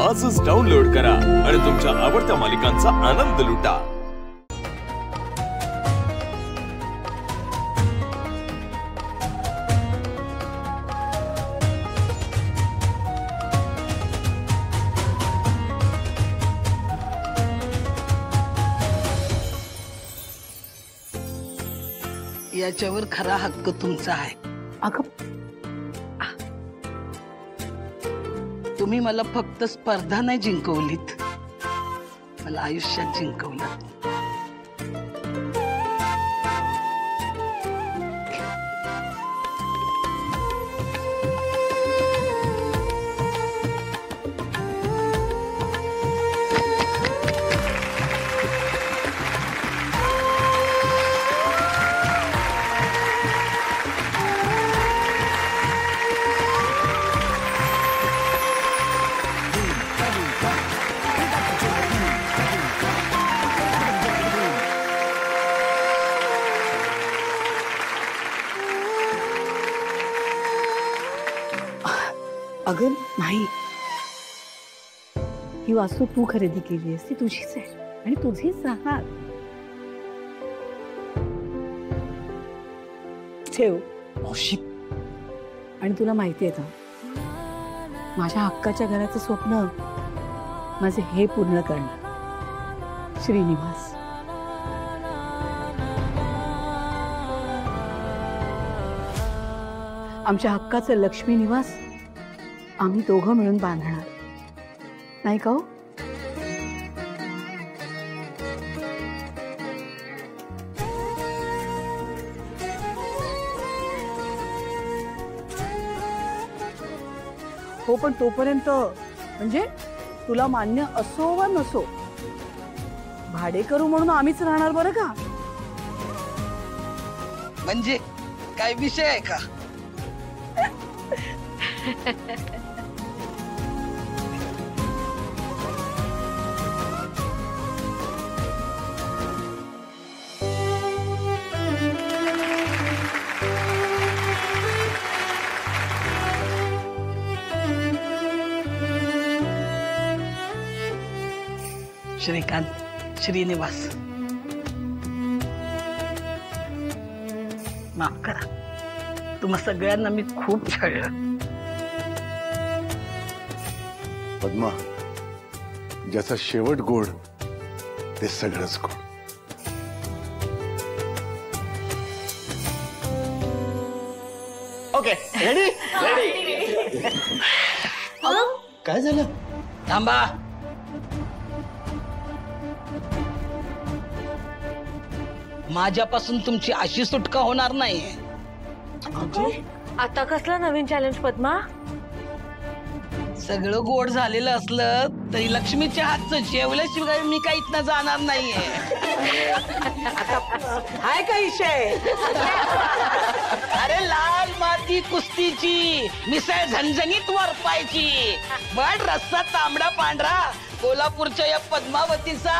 आजच डाउनलोड करा आणि तुमच्या आवडत्या मालिकांचा आनंद लुटा। याच्यावर खरा हक्क तुमचा आहे। तुम्ही मला फक्त स्पर्धा नाही जिंकवलीत, मला आयुष्यात जिंकवलं। अगं नाही, ही वास्तू तू खरेदी केली आहेस, ती तुझीच आहे आणि तुझीच राहणार। ठेव। आणि तुला माहिती आहे का, माझ्या हक्काच्या घराचं स्वप्न माझे हे पूर्ण करणं। श्रीनिवास, आमच्या हक्काचं लक्ष्मी निवास आम्ही दोघं मिळून बांधणार, नाही का? हो, पण तोपर्यंत म्हणजे तुला मान्य असो वा नसो, भाडेकरू म्हणून आम्हीच राहणार, बरं का? म्हणजे काय विषय आहे का? श्रीकांत, श्रीनिवास, माफ करा, तुम्हा सगळ्यांना मी खूप छळलं। पद्मा, ज्याचा शेवट गोड ते सगळंच गोड। Okay, ready ready. काय झालं? थांबा, माझ्यापासून तुमची अशी सुटका होणार नाही। आता कसला नवीन चॅलेंज पद्मा? सगळं गोड झालेलं असलं तरी लक्ष्मीच्या हातचं जेवल्याशिवाय मी काही इथनं जाणार नाहीये। हाय का विषय? अरे लाल माती कुस्तीची, मिसळ झणझणीत वरपायची, बट रस्सा तांबडा पांढरा, कोल्हापूरच्या या पद्मावतीचा